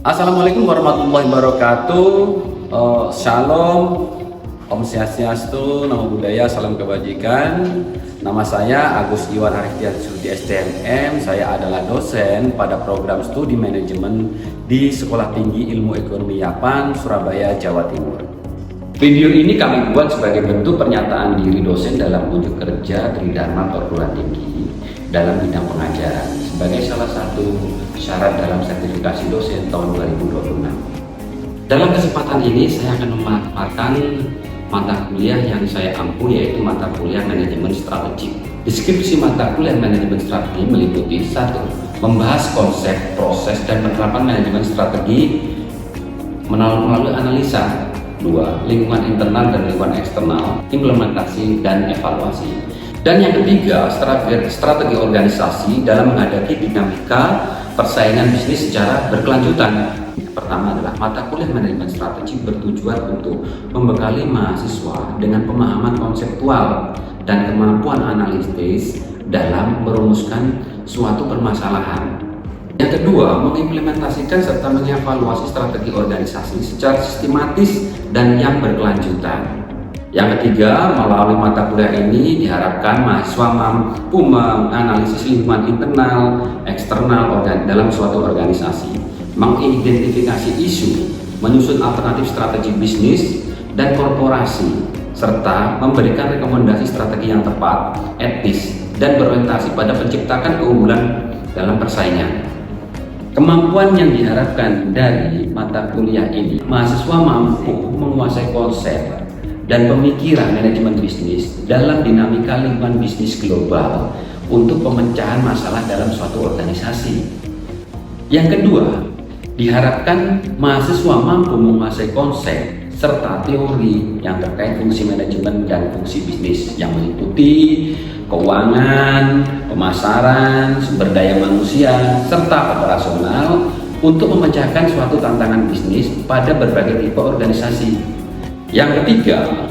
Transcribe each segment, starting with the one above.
Assalamualaikum warahmatullahi wabarakatuh. Shalom, Om Swastiastu, Namo Buddhaya, salam kebajikan. Nama saya Agus Iwan Hariktian Surti STMM. Saya adalah dosen pada program studi manajemen di Sekolah Tinggi Ilmu Ekonomi Yapan, Surabaya, Jawa Timur. Video ini kami buat sebagai bentuk pernyataan diri dosen dalam unjuk kerja Tridharma Perguruan Tinggi dalam bidang pengajaran sebagai salah satu syarat dalam sertifikasi dosen tahun 2026. Dalam kesempatan ini saya akan memaparkan mata kuliah yang saya ampu, yaitu mata kuliah manajemen strategik. Deskripsi mata kuliah manajemen strategi meliputi 1. Membahas konsep, proses, dan penerapan manajemen strategi melalui analisa. 2. Lingkungan internal dan lingkungan eksternal, implementasi dan evaluasi. Dan yang ketiga, strategi organisasi dalam menghadapi dinamika persaingan bisnis secara berkelanjutan. Pertama adalah mata kuliah manajemen strategi bertujuan untuk membekali mahasiswa dengan pemahaman konseptual dan kemampuan analitis dalam merumuskan suatu permasalahan. Yang kedua, mengimplementasikan serta mengevaluasi strategi organisasi secara sistematis dan yang berkelanjutan. Yang ketiga, melalui mata kuliah ini diharapkan mahasiswa mampu menganalisis lingkungan internal, eksternal dalam suatu organisasi, mengidentifikasi isu, menyusun alternatif strategi bisnis dan korporasi, serta memberikan rekomendasi strategi yang tepat, etis, dan berorientasi pada penciptakan keunggulan dalam persaingan. Kemampuan yang diharapkan dari mata kuliah ini, mahasiswa mampu menguasai konsep dan pemikiran manajemen bisnis dalam dinamika lingkungan bisnis global untuk pemecahan masalah dalam suatu organisasi. Yang kedua, diharapkan mahasiswa mampu menguasai konsep serta teori yang terkait fungsi manajemen dan fungsi bisnis yang meliputi keuangan, pemasaran, sumber daya manusia, serta operasional untuk memecahkan suatu tantangan bisnis pada berbagai tipe organisasi. Yang ketiga,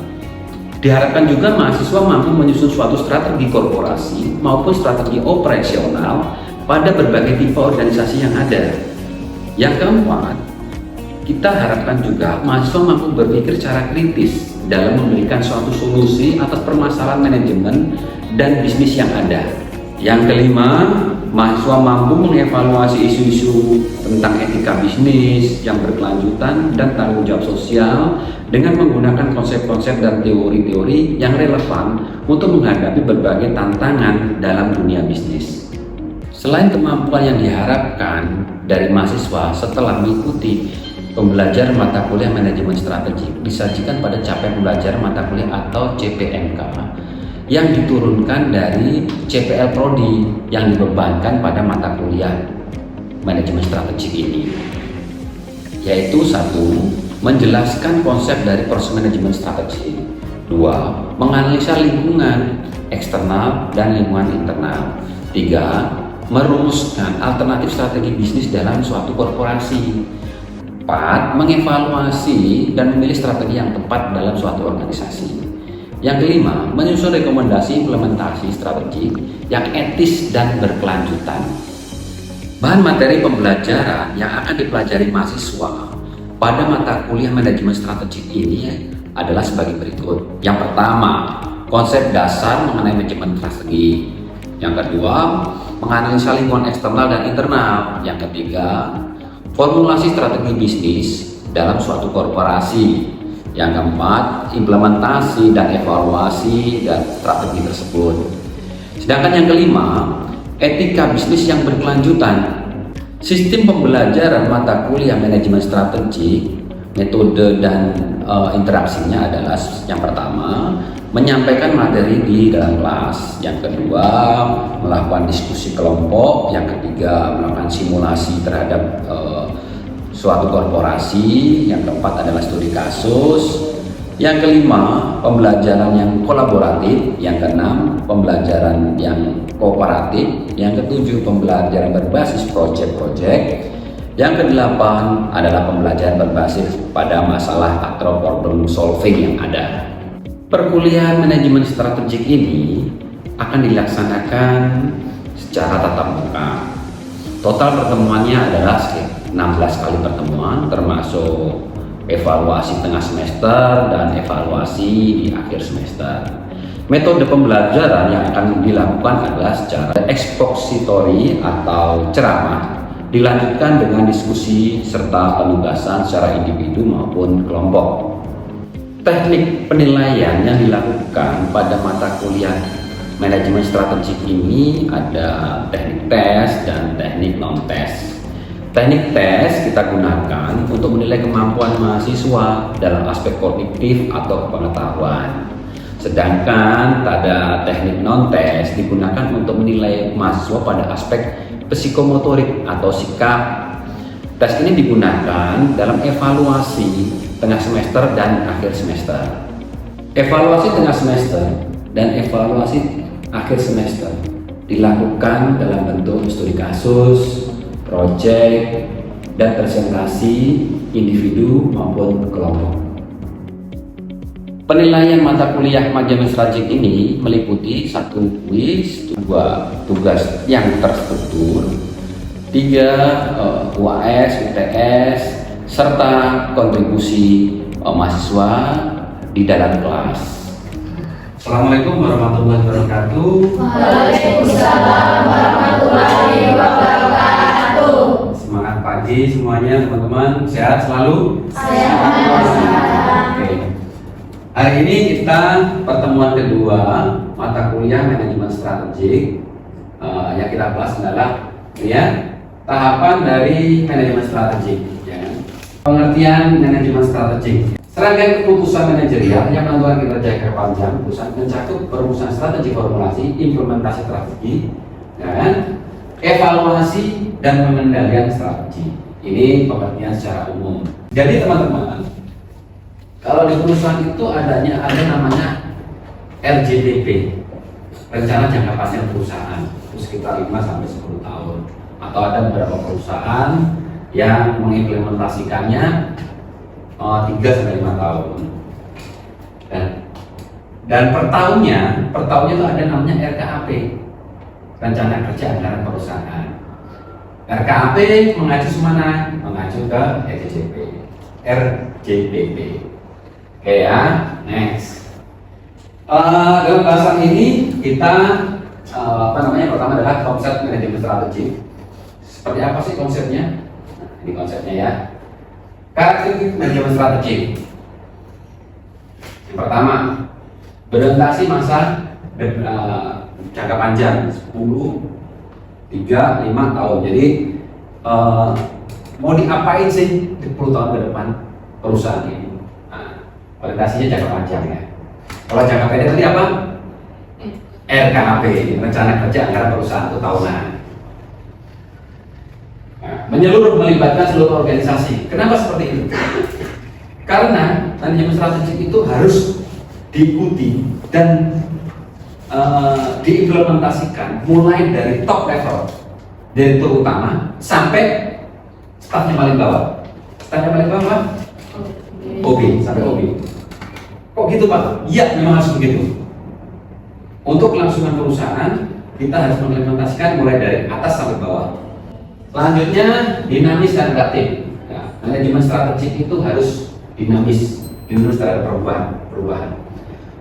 diharapkan juga mahasiswa mampu menyusun suatu strategi korporasi maupun strategi operasional pada berbagai tipe organisasi yang ada. Yang keempat, kita harapkan juga mahasiswa mampu berpikir secara kritis dalam memberikan suatu solusi atas permasalahan manajemen dan bisnis yang ada. Yang kelima, mahasiswa mampu mengevaluasi isu-isu tentang etika bisnis yang berkelanjutan dan tanggung jawab sosial dengan menggunakan konsep-konsep dan teori-teori yang relevan untuk menghadapi berbagai tantangan dalam dunia bisnis. Selain kemampuan yang diharapkan dari mahasiswa setelah mengikuti pembelajaran mata kuliah manajemen strategi disajikan pada capaian pembelajaran mata kuliah atau CPMK yang diturunkan dari CPL Prodi yang dibebankan pada mata kuliah manajemen strategi ini, yaitu 1. Menjelaskan konsep dari proses manajemen strategi. 2. Menganalisa lingkungan eksternal dan lingkungan internal. 3. Merumuskan alternatif strategi bisnis dalam suatu korporasi. 4. Mengevaluasi dan memilih strategi yang tepat dalam suatu organisasi. Yang kelima, menyusun rekomendasi implementasi strategi yang etis dan berkelanjutan. Bahan materi pembelajaran yang akan dipelajari mahasiswa pada mata kuliah manajemen strategik ini adalah sebagai berikut. Yang pertama, konsep dasar mengenai manajemen strategi. Yang kedua, menganalisa lingkungan eksternal dan internal. Yang ketiga, formulasi strategi bisnis dalam suatu korporasi. Yang keempat, implementasi dan evaluasi dan strategi tersebut. Sedangkan yang kelima, etika bisnis yang berkelanjutan. Sistem pembelajaran mata kuliah manajemen strategi, metode dan interaksinya adalah yang pertama, menyampaikan materi di dalam kelas. Yang kedua, melakukan diskusi kelompok. Yang ketiga, melakukan simulasi terhadap suatu korporasi. Yang keempat adalah studi kasus. Yang kelima, pembelajaran yang kolaboratif. Yang keenam, pembelajaran yang kooperatif. Yang ketujuh, pembelajaran berbasis project. Yang kedelapan adalah pembelajaran berbasis pada masalah atau problem solving yang ada. Perkuliahan manajemen strategik ini akan dilaksanakan secara tatap muka. Total pertemuannya adalah 16 kali pertemuan, termasuk evaluasi tengah semester dan evaluasi di akhir semester. Metode pembelajaran yang akan dilakukan adalah secara ekspositori atau ceramah, dilanjutkan dengan diskusi serta penugasan secara individu maupun kelompok. Teknik penilaian yang dilakukan pada mata kuliah manajemen strategik ini ada teknik tes dan teknik non-tes. Teknik tes kita gunakan untuk menilai kemampuan mahasiswa dalam aspek kognitif atau pengetahuan. Sedangkan pada teknik non-tes digunakan untuk menilai mahasiswa pada aspek psikomotorik atau sikap. Tes ini digunakan dalam evaluasi tengah semester dan akhir semester. Evaluasi tengah semester dan evaluasi akhir semester dilakukan dalam bentuk studi kasus, proyek, dan presentasi individu maupun kelompok. Penilaian mata kuliah manajemen strategik ini meliputi 1 kuis, 2 tugas yang terstruktur, 3 UAS, UTS, serta kontribusi mahasiswa di dalam kelas. Assalamualaikum warahmatullahi wabarakatuh. Waalaikumsalam warahmatullahi wabarakatuh. Semangat pagi semuanya teman-teman, sehat selalu? Sehat. Oke. Hari ini kita pertemuan kedua mata kuliah manajemen strategik. Yang kita bahas adalah ya tahapan dari manajemen strategik. Ya. Pengertian manajemen strategik. Serangkaian keputusan manajerial yang menentukan kinerja jangka panjang perusahaan mencakup perumusan strategi formulasi, implementasi strategi, dan evaluasi dan pengendalian strategi. Ini pengertian secara umum. Jadi teman-teman, kalau di perusahaan itu ada namanya RJBP, rencana jangka panjang perusahaan, itu sekitar 5 sampai 10 tahun. Atau ada beberapa perusahaan yang mengimplementasikannya 3 sampai 5 tahun. Dan per tahunnya itu ada namanya RKAP, rencana kerja anggaran perusahaan. RKAP mengacu kemana? Mengacu ke RJBP. Oke ya, next. Dalam bahasan ini kita pertama adalah konsep manajemen strategi. Seperti apa sih konsepnya? Ini konsepnya ya. Karakteristik manajemen strategi. Yang pertama, berorientasi masa jangka panjang 10, 3, 5 tahun. Jadi mau diapain sih 10 tahun ke depan perusahaan ini? Orientasinya jangka panjang ya. Kalau jangka pendek tadi apa? RKAP, rencana kerja anggaran perusahaan 1 tahunan. Menyeluruh, melibatkan seluruh organisasi. Kenapa seperti itu? Karena manajemen strategik itu harus diikuti dan diimplementasikan mulai dari top level, direktur utama sampai stafnya paling bawah. Stafnya paling bawah OB sampai OB. Kok gitu Pak? Iya, memang harus begitu. Untuk kelangsungan perusahaan, kita harus mengimplementasikan mulai dari atas sampai bawah. Selanjutnya, dinamis dan adaptif. Nah, manajemen strategik itu harus dinamis terhadap perubahan.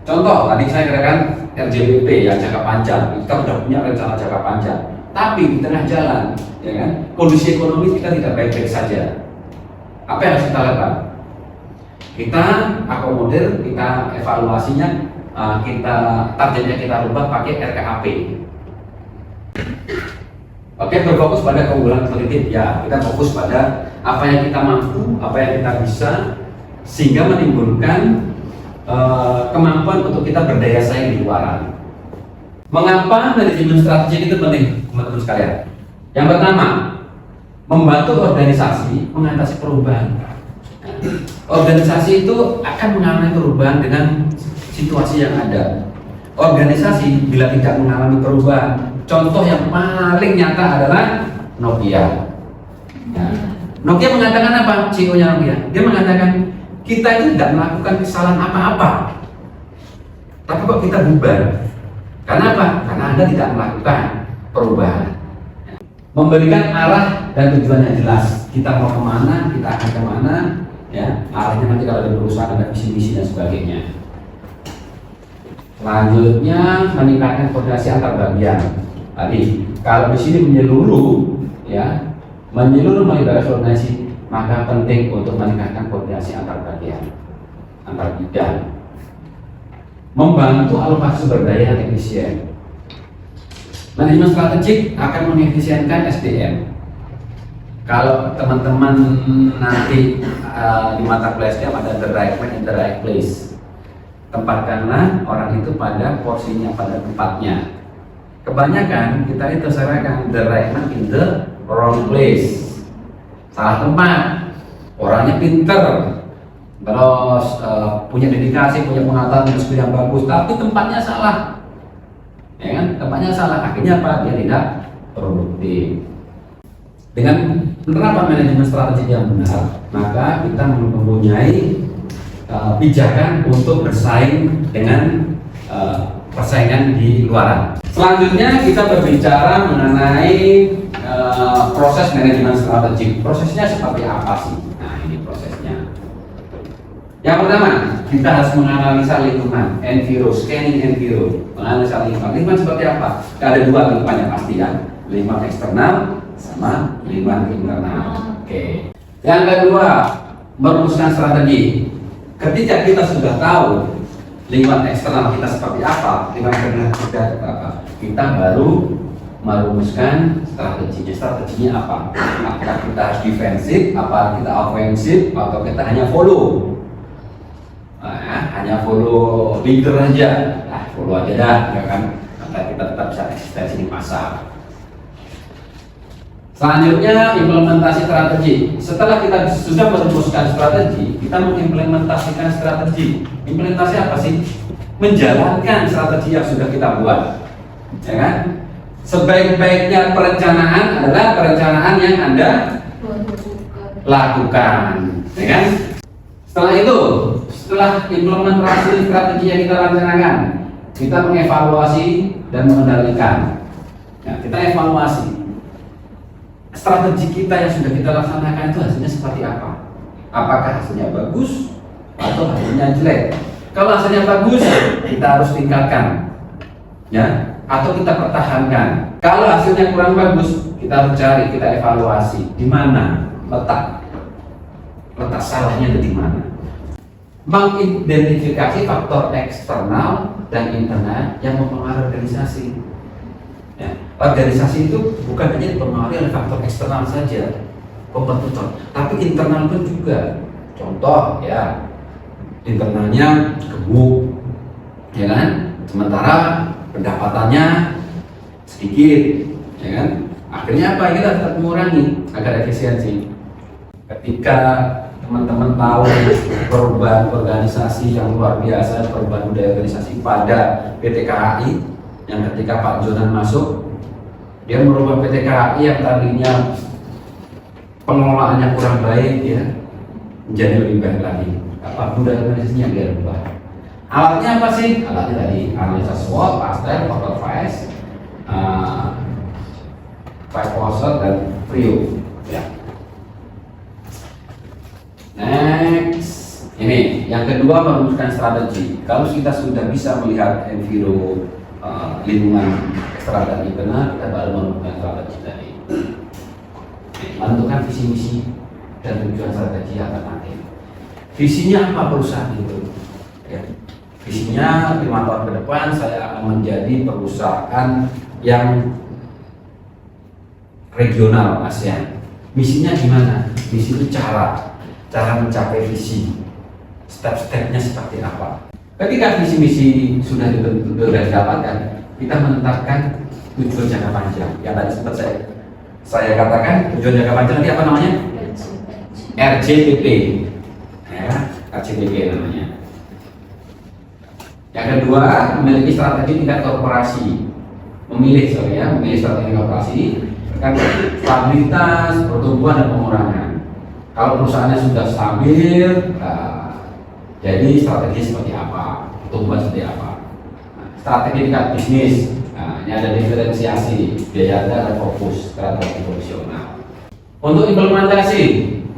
Contoh, tadi saya katakan RJBP yang jangka panjang, kita sudah punya rencana jangka panjang. Tapi di tengah jalan, ya kan, kondisi ekonomi kita tidak baik-baik saja. Apa yang harus kita lakukan? Kita akomodir, kita evaluasinya, targetnya kita rubah pakai RKAP. Oke, berfokus pada keunggulan kompetitif. Ya, kita fokus pada apa yang kita mampu, apa yang kita bisa, sehingga menimbulkan kemampuan untuk kita berdaya saing di luaran. Mengapa manajemen strategi itu penting, teman-teman sekalian? Yang pertama, membantu organisasi mengatasi perubahan. Organisasi itu akan mengalami perubahan dengan situasi yang ada. Organisasi bila tidak mengalami perubahan, contoh yang paling nyata adalah Nokia. Nah, Nokia mengatakan apa? CEO-nya Nokia, dia mengatakan kita itu tidak melakukan kesalahan apa-apa, tapi kok kita bubar? Karena apa? Karena Anda tidak melakukan perubahan. memberikan arah dan tujuan yang jelas. Kita mau kemana, kita akan kemana, ya. Arahnya nanti kalau di perusahaan ada visi misi dan sebagainya. Selanjutnya meningkatkan koordinasi antar bagian. Tadi kalau di sini menyeluruh, ya, menyeluruh melibatkan koordinasi, maka penting untuk meningkatkan koordinasi antar bagian, antar bidang. Membantu alokasi sumber daya yang efisien. Manajemen strategik akan mengefisienkan SDM. Kalau teman-teman nanti di mata kuliah SDM ada the right man in the right place. Tempatkanlah orang itu pada porsinya, pada tempatnya. Kebanyakan kita itu serahkan the right man in the wrong place. Salah tempat. Orangnya pinter, terus punya dedikasi, punya pengetahuan yang bagus, tapi tempatnya salah. Ya kan? Tempatnya salah, akhirnya apa? Dia tidak produktif. Dengan penerapan manajemen strategi yang benar, maka kita mempunyai pijakan untuk bersaing dengan persaingan di luaran. Selanjutnya kita berbicara mengenai proses manajemen strategi. Prosesnya seperti apa sih? Nah, ini prosesnya. Yang pertama, kita harus menganalisa lingkungan, enviro, scanning enviro, menganalisa lingkungan. Lingkungan seperti apa? Ada dua lingkungan yang pasti kan, lingkungan eksternal sama lingkungan internal. Oke. Yang kedua, merumuskan strategi. Ketika kita sudah tahu lingkungan eksternal kita seperti apa, lingkungan internal kita seperti apa, kita baru merumuskan strateginya. Strateginya apa? Apakah kita harus defensif, apa kita ofensif, atau kita hanya follow? Nah, hanya follow leader aja, follow aja dah, ya kan? Maka kita tetap bisa eksistensi di pasar. Selanjutnya implementasi strategi. Setelah kita sudah merumuskan strategi, kita mengimplementasikan strategi. Implementasi apa sih? Menjalankan strategi yang sudah kita buat, ya kan? Sebaik-baiknya perencanaan adalah perencanaan yang Anda lakukan, ya kan? Setelah itu, setelah implementasi strategi yang kita laksanakan, kita mengevaluasi dan mengendalikan. Ya, kita evaluasi strategi kita yang sudah kita laksanakan itu hasilnya seperti apa? Apakah hasilnya bagus atau hasilnya jelek? Kalau hasilnya bagus, kita harus tingkatkan, ya, atau kita pertahankan. Kalau hasilnya kurang bagus, kita harus cari, kita evaluasi di mana letak salahnya itu di mana. Mengidentifikasi faktor eksternal dan internal yang mempengaruhi organisasi. Ya, organisasi itu bukan hanya dipengaruhi oleh faktor eksternal saja, kompetitor, tapi internal pun juga. Contoh, ya, internalnya gemuk, ya kan? Sementara pendapatannya sedikit, ya kan? Akhirnya apa? Kita tetap mengurangi agar efisiensi. Ketika teman-teman tahu perubahan organisasi yang luar biasa, perubahan budaya organisasi pada PT KAI, yang ketika Pak Jonan masuk, dia merubah PT KAI yang tadinya pengelolaannya kurang baik, ya, menjadi lebih baik lagi. Apa budaya organisasinya dia rubah. Alatnya apa sih? Alatnya tadi analisa SWOT, PASTEL, Factor Vice, Vice Poster dan Prio. Ya. Next, ini yang kedua merumuskan strategi. Kalau kita sudah bisa melihat enviro, lingkungan eksternal dan internal, kita baru merumuskan strategi tadi. Menentukan visi misi dan tujuan strategi alternatif. Visinya apa perusahaan itu? Ya. Visinya 5 tahun ke depan saya akan menjadi perusahaan yang regional ASEAN. Misinya gimana? Misi itu cara mencapai visi, step-stepnya seperti apa. Ketika visi-misi sudah didapatkan, kita menetapkan tujuan jangka panjang. Yang tadi sempat saya katakan, tujuan jangka panjang ini apa namanya? RJTP, ya, RJTP namanya. Yang kedua, memiliki strategi tingkat korporasi. Memilih strategi korporasi kan stabilitas, pertumbuhan dan pengurangan. Kalau perusahaannya sudah stabil, jadi strategi seperti apa, pertumbuhan seperti apa. Strategi tingkat bisnis, Nah, ini ada diferensiasi, biaya ada fokus, strategi profesional. Untuk implementasi,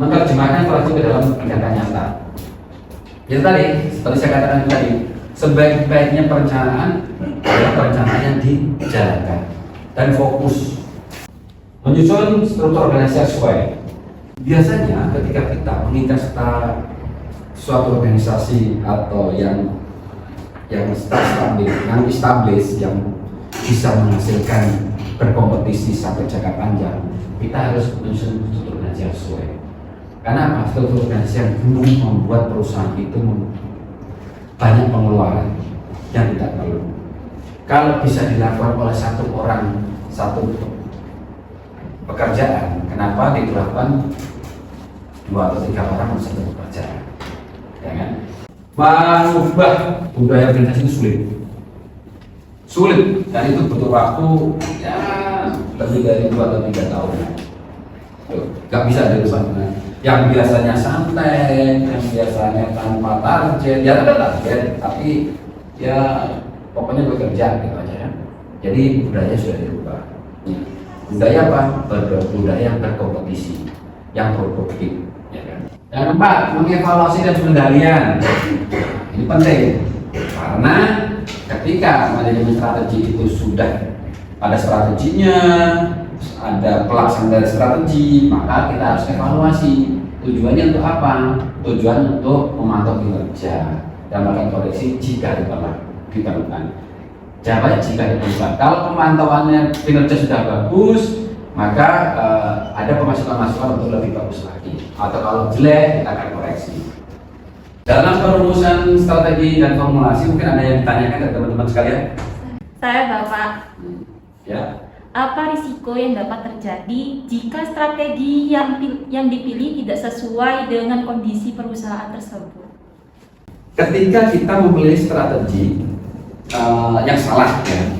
menerjemahkan strategi ke dalam tindakan nyata. Jadi tadi, seperti saya katakan tadi, sebaik-baiknya perencanaan adalah perencanaan yang dijalankan dan fokus. Menyusun struktur organisasi sesuai. Biasanya ketika kita mengincar suatu organisasi atau yang established, yang bisa menghasilkan berkompetisi sampai jangka panjang, kita harus menyusun struktur organisasi yang sesuai. Karena apa? Struktur organisasi yang belum membuat perusahaan itu banyak pengeluaran yang tidak perlu. Kalau bisa dilakukan oleh satu orang satu pekerjaan, kenapa dilakukan 2 atau 3 orang untuk satu pekerjaan? Ya kan? Mengubah budaya organisasi itu sulit dan itu butuh waktu ya lebih dari 2 atau 3 tahun. Gak bisa dari sana. Yang biasanya santai, yang biasanya tanpa target, ya ada target, tapi ya pokoknya bekerja gitu aja ya. Jadi budaya sudah dirubah. Budaya apa? Budaya yang berkompetisi, yang produktif. Ya kan? Yang keempat, mengevaluasi dan pengendalian. Ini penting karena ketika manajemen strategi itu sudah ada strateginya, ada pelaksanaan dari strategi, maka kita harus evaluasi. Tujuannya untuk apa? Tujuan untuk memantau kinerja dan melakukan koreksi jika diperlukan. Jika diperlukan. Kalau pemantauannya kinerja sudah bagus, maka ada pemasukan-masukan untuk lebih bagus lagi. Atau kalau jelek, kita akan koreksi. Dalam perumusan strategi dan formulasi, mungkin ada yang ditanyakan dari teman-teman sekalian? Saya Bapak. Ya. Apa risiko yang dapat terjadi jika strategi yang dipilih tidak sesuai dengan kondisi perusahaan tersebut? Ketika kita memilih strategi yang salah, ya,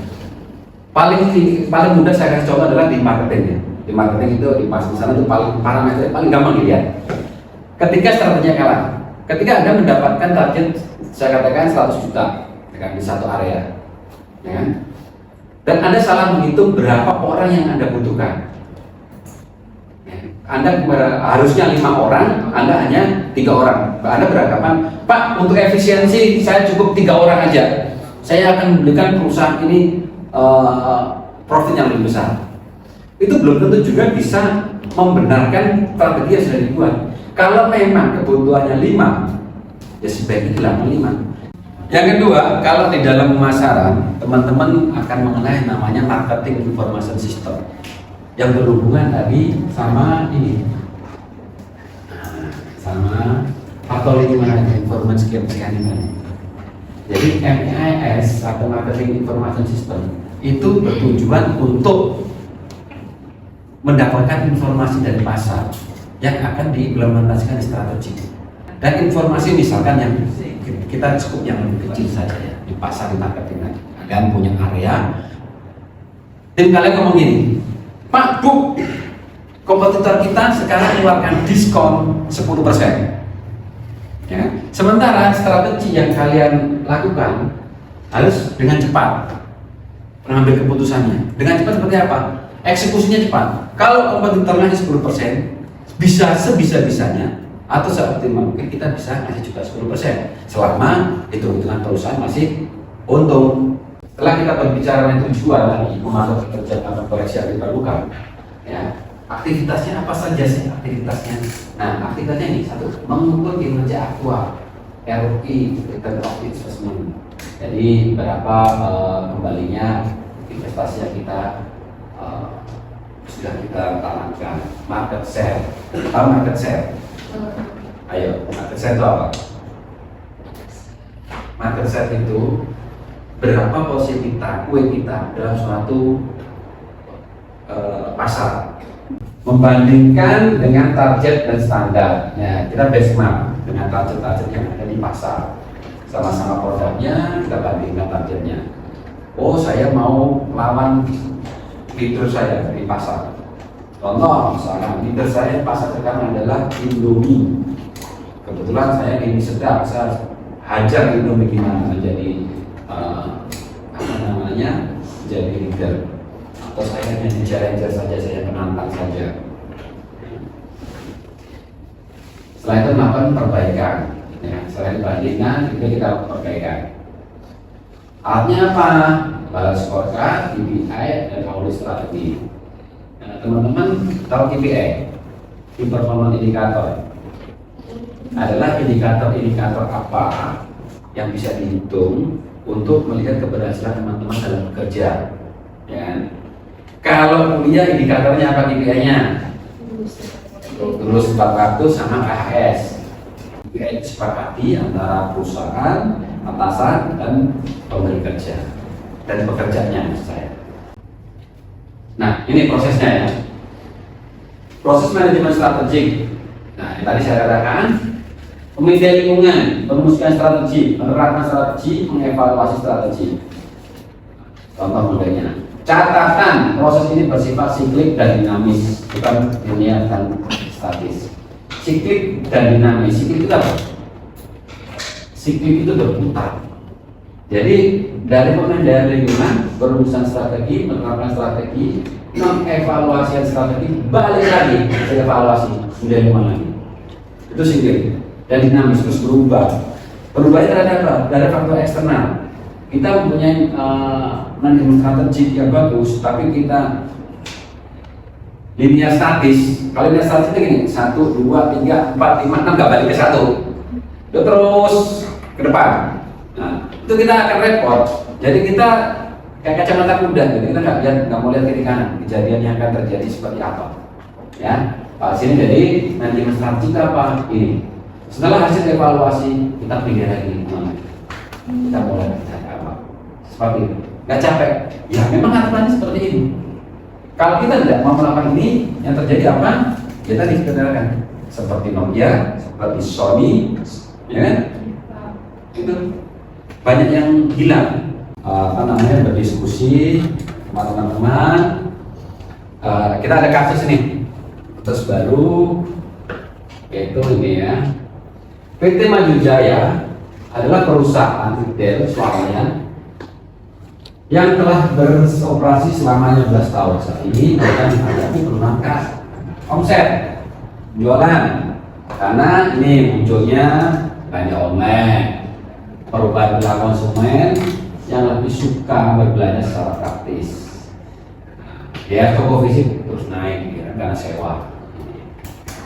paling mudah saya kasih contoh adalah di marketing ya. Di marketing itu di pasar sana itu parameter paling gampang dilihat. Ketika strateginya kalah, ketika Anda mendapatkan target saya katakan 100 juta di satu area, ya kan? Dan Anda salah menghitung berapa orang yang Anda butuhkan. Anda harusnya 5 orang, Anda hanya 3 orang. Anda beranggapan, Pak, untuk efisiensi saya cukup 3 orang aja. Saya akan memberikan perusahaan ini profit yang lebih besar. Itu belum tentu juga bisa membenarkan strategi yang sudah dibuat. Kalau memang kebutuhannya 5, ya sebaiknya dilakukan 5. Yang kedua, kalau di dalam pemasaran, teman-teman akan mengenai namanya marketing information system yang berhubungan tadi sama ini, sama faktor information sekian ini. Jadi MIS atau marketing information system itu bertujuan untuk mendapatkan informasi dari pasar yang akan diimplementasikan di strategi. Dan informasi misalkan yang kita cukup yang lebih kecil saja ya, di pasar di marketing dan punya area. Tim kalian ngomong gini, Pak, Bu, kompetitor kita sekarang keluarkan diskon 10%. Ya. Sementara strategi yang kalian lakukan harus dengan cepat mengambil keputusannya. Dengan cepat seperti apa? Eksekusinya cepat. Kalau kompetitornya 10%, bisa sebisa-bisanya atau seoptimal mungkin kita bisa kasih juga 10% selama hitung-hitungan perusahaan masih untung. Setelah kita berbicara mengenai tujuan lagi, memantau kerja atau koreksi yang diperlukan, ya, aktivitasnya apa saja sih aktivitasnya? Nah, aktivitasnya ini satu, mengukur kinerja aktual, ROI, return of investment. Jadi berapa kembalinya investasi yang kita sudah kita tanamkan. Market share, tahu market share? Ayo, market share itu apa? Market share itu berapa posisi kita, kue kita dalam suatu pasar, membandingkan dengan target dan standar. Ya, kita benchmark dengan target-target yang ada di pasar. Sama-sama produknya, kita bandingkan targetnya. Oh, saya mau lawan leader saya di pasar. Contoh, misalkan leader saya di pasar sekarang adalah Indomie. Kebetulan saya ini sedang saya hajar Indomie gimana menjadi jadi leader, atau saya hanya di challenger saja, saya penantang saja. Setelah itu melakukan perbaikan, ya, selain bandingan itu kita perbaikan. Alatnya apa? Balance scorecard, KPI, dan audit strategi. Nah, teman-teman tahu KPI, Key Performance Indicator, adalah indikator-indikator apa yang bisa dihitung untuk melihat keberhasilan teman-teman dalam bekerja. Ya. Kalau kuliah indikatornya apa KPI-nya? Lulus tepat waktu sama KHS. KPI itu sepakati antara perusahaan, atasan, dan pemberi kerja dan pekerjanya maksud saya. Nah, ini prosesnya ya. Proses manajemen strategik. Nah, yang tadi saya katakan, pemilihan lingkungan, perumuskan strategi, menerapkan strategi, mengevaluasi strategi. Contoh modelnya. Catatan, proses ini bersifat siklik dan dinamis, bukan linear dan statis. Siklik dan dinamis. Siklik itu apa? Siklik itu berputar. Jadi dari pemilihan lingkungan, perumusan strategi, menerapkan strategi, mengevaluasi strategi, balik lagi ke evaluasi, sudah lingkungan lagi. Itu siklik dan dinamis, terus berubah. Berubahnya terhadap apa? Dari faktor eksternal. Kita mempunyai manajemen strategi yang bagus, tapi kita linear statis. Kalau linear statis itu gini, 1, 2, 3, 4, 5, 6 nggak balik ke 1. Itu terus ke depan. Nah, itu kita akan repot. Jadi kita kayak kacamata kuda, jadi kita nggak mau lihat kiri kanan kejadian yang akan terjadi seperti apa. Ya, Pak sini jadi manajemen strategi apa? Ini. Setelah hasil evaluasi, kita pilih lagi. Kita mulai bicara apa? Seperti itu. Nggak capek. Ya, memang aturannya seperti ini. Kalau kita tidak mau melakukan ini, yang terjadi apa? Kita dikenalkan seperti Nokia, seperti Sony, ya kan? Itu banyak yang hilang. Berdiskusi sama teman-teman. Kita ada kasus nih, terus baru yaitu ini ya. PT Maju Jaya adalah perusahaan retail swalayan yang telah beroperasi selama 15 tahun. Saat ini mereka menghadapi penurunan omset jualan karena ini munculnya belanja online, perubahan perilaku konsumen yang lebih suka berbelanja secara praktis. Ya, toko fisik terus naik ya, karena sewa.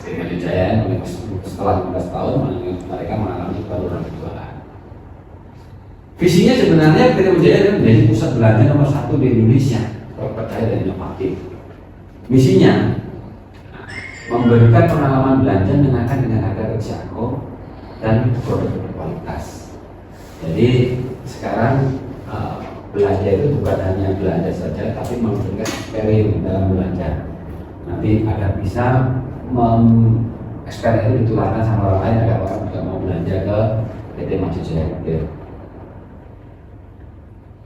Jadi Maju Jaya setelah 15 tahun mereka mengalami penurunan jualan. Visinya sebenarnya PT Maju Jaya menjadi pusat belanja nomor 1 di Indonesia, terpercaya dan inovatif. Misinya memberikan pengalaman belanja mengenakan dengan harga terjangkau dan produk berkualitas. Jadi sekarang belanja itu bukan hanya belanja saja, tapi memberikan eksperimen dalam belanja. Nanti agar bisa eksperimen itu ditularkan sama orang lain agar orang juga mau belanja ke PT Maju Jaya.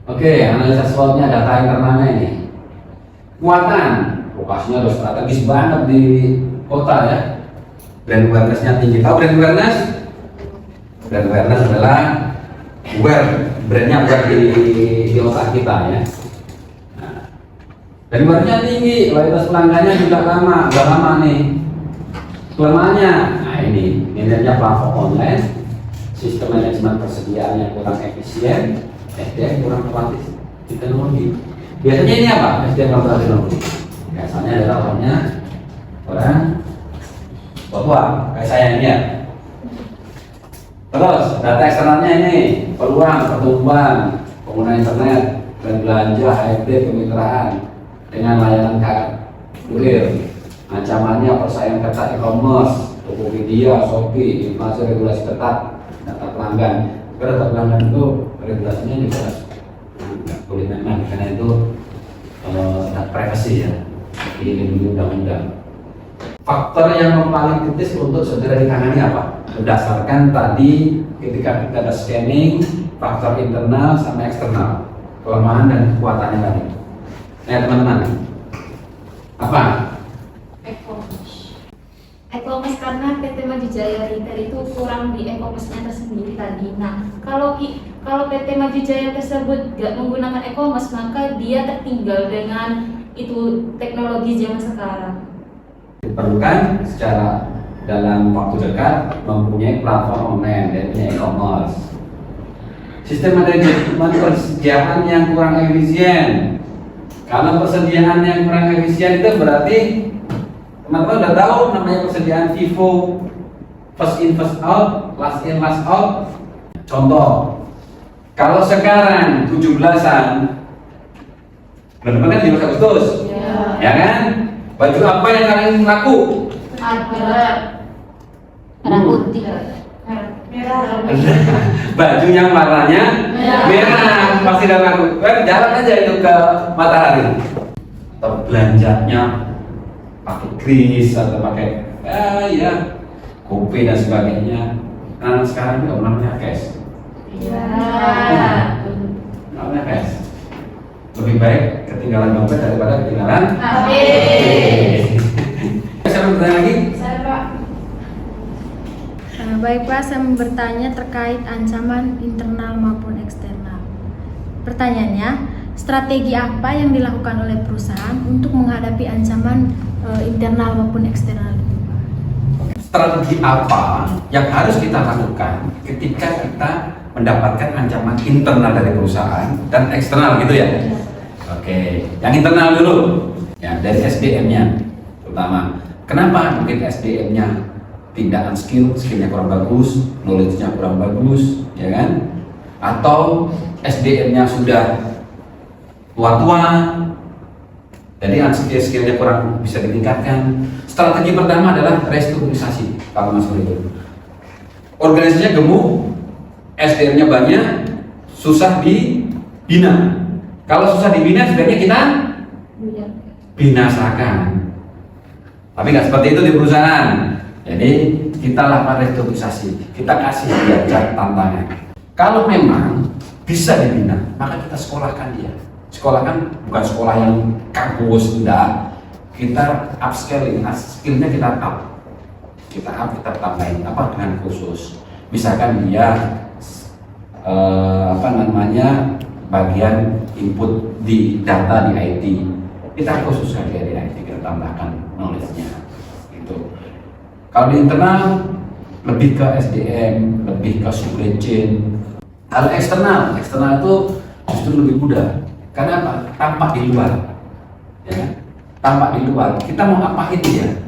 Oke, analisa SWOT-nya, data internalnya ini. Muatan, lokasinya udah strategis banget di kota ya. Brand awareness-nya tinggi. Tahu brand awareness? Brand awareness adalah brandnya buat di otak kita ya. Nah, dan brandnya tinggi, loyalitas pelanggannya juga lama, udah lama nih. Kelemahannya, nah ini minimnya platform online, sistem manajemen persediaan yang kurang efisien, SDM kurang kualitas di teknologi. Biasanya ini apa? SDM kurang kualitas teknologi. Biasanya adalah orang Papua, kayak saya ini ya. Terus data eksternalnya ini peluang pertumbuhan pengguna internet dan belanja HFD kemitraan dengan layanan kurir. Ancamannya persaingan ketat e-commerce, Tokopedia, Shopee, inflasi regulasi ketat, data pelanggan. Karena data pelanggan itu regulasinya juga nggak boleh main karena itu data privasi ya, dilindungi undang-undang. Faktor yang paling kritis untuk segera ditangani apa? Berdasarkan tadi ketika kita ada scanning faktor internal sama eksternal, kelemahan dan kekuatannya tadi. Nah teman-teman, apa? E-commerce karena PT Maju Jaya Retail itu kurang di e-commerce-nya tersendiri tadi. Nah, kalau kalau PT Maju Jaya tersebut gak menggunakan e-commerce, maka dia tertinggal dengan itu teknologi zaman sekarang. Diperlukan secara dalam waktu dekat mempunyai platform online dan punya e-commerce. Sistem manajemen persediaan yang kurang efisien. Kalau persediaan yang kurang efisien itu berarti teman-teman udah tahu namanya persediaan FIFO, first in first out, last in last out. Contoh, kalau sekarang 17-an, benar-benar kan 17 Agustus, ya kan? Baju apa yang paling laku? Merah putih. Baju yang warnanya merah pasti udah laku. Jalan aja itu ke Matahari. Atau belanjanya pakai kris atau pakai ya kopi dan sebagainya. Nah sekarang juga namanya cash. Namanya cash. Lebih baik ketinggalan dompet daripada ketinggalan HP. Saya bertanya lagi. Baik Pak, saya mau bertanya terkait ancaman internal maupun eksternal. Pertanyaannya, strategi apa yang dilakukan oleh perusahaan untuk menghadapi ancaman internal maupun eksternal itu, Pak? Strategi apa yang harus kita lakukan ketika kita mendapatkan ancaman internal dari perusahaan dan eksternal gitu ya? Oke, yang internal dulu, ya dari SDM-nya terutama. Kenapa mungkin SDM-nya tidak skillnya kurang bagus, knowledge-nya kurang bagus, ya kan? Atau SDM-nya sudah tua-tua, jadi skillnya kurang bisa ditingkatkan. Strategi pertama adalah restrukturisasi. Kalau masuk itu, organisasinya gemuk, SDM-nya banyak, susah dibina. Kalau susah dibina, sebaiknya kita binasakan. Tapi nggak seperti itu di perusahaan. Jadi kita lakukan restrukturisasi, kita kasih dia tantangan. Kalau memang bisa dibina, maka kita sekolahkan dia. Sekolahkan bukan sekolah yang kampus, enggak. Kita upscaling, skillnya kita up. Kita tambahin apa dengan khusus. Misalkan dia bagian input di data di IT, kita khususkan dia di IT, kita tambahkan knowledge-nya. Gitu. Kalau di internal lebih ke SDM, lebih ke supply chain. Kalau eksternal itu justru lebih mudah. Karena apa? Tampak di luar, ya kan? Tampak di luar. Kita mau ngapain dia?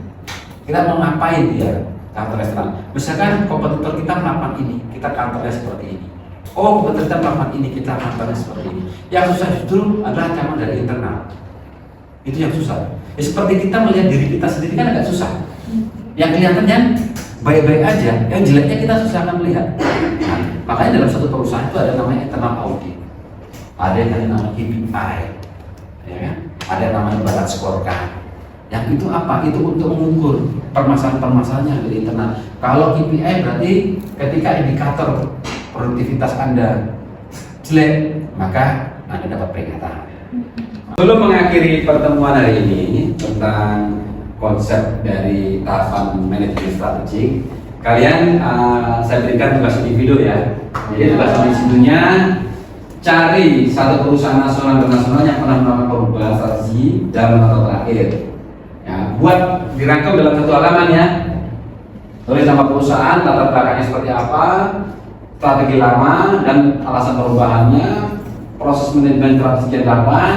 Kita mau ngapain dia? Kantor eksternal. Misalkan kompetitor kita melakukan ini, kita kantornya seperti ini. Oh, kompetitor kita melakukan ini, kita kantornya seperti ini. Yang susah justru adalah ancaman dari internal. Itu yang susah. Ya, seperti kita melihat diri kita sendiri kan agak susah. Yang kelihatannya baik-baik aja, yang jeleknya kita susah akan melihat. Nah, makanya dalam satu perusahaan itu ada namanya internal audit, ada yang namanya KPI, ya kan? Ada yang namanya balance scorecard. Yang itu apa? Itu untuk mengukur permasalahan-permasalahan dari internal. Kalau KPI berarti ketika indikator produktivitas Anda jelek, maka Anda dapat peringatan. Sebelum mengakhiri pertemuan hari ini tentang konsep dari tahapan manajemen strategik, kalian saya berikan tugas individu ya. Jadi tugas individunya cari satu perusahaan nasional dan internasional yang pernah melakukan perubahan strategi dalam atau terakhir. Ya, buat dirangkum dalam satu halaman ya. Tulis nama perusahaan, latar belakangnya seperti apa, strategi lama dan alasan perubahannya, proses manajemen strategi yang dilakukan,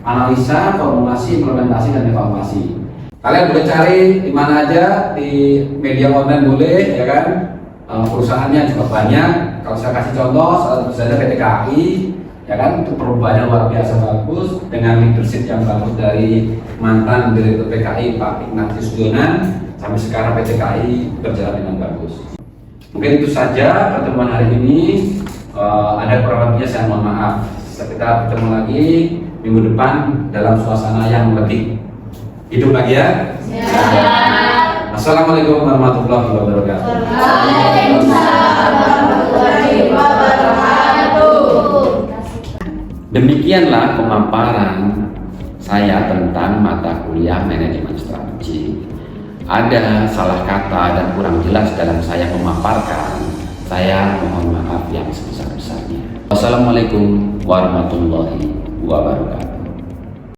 analisa, formulasi, implementasi dan evaluasi. Kalian boleh cari di mana aja, di media online boleh, ya kan? Perusahaannya juga banyak. Kalau saya kasih contoh, salah satu saja PT KAI, ya kan? Itu perubahannya luar biasa bagus dengan leadership yang bagus dari mantan Direktur PKI Pak Ignatius Jonan sampai sekarang PT KAI berjalan dengan bagus. Mungkin itu saja pertemuan hari ini. Ada kurang lebihnya saya mohon maaf. Kita bertemu lagi minggu depan dalam suasana yang lebih hidup lagi ya. Assalamualaikum warahmatullahi wabarakatuh. Demikianlah pemaparan saya tentang mata kuliah manajemen strategi. Ada salah kata dan kurang jelas dalam saya memaparkan. Saya mohon maaf yang sebesar-besarnya. Wassalamualaikum warahmatullahi wabarakatuh.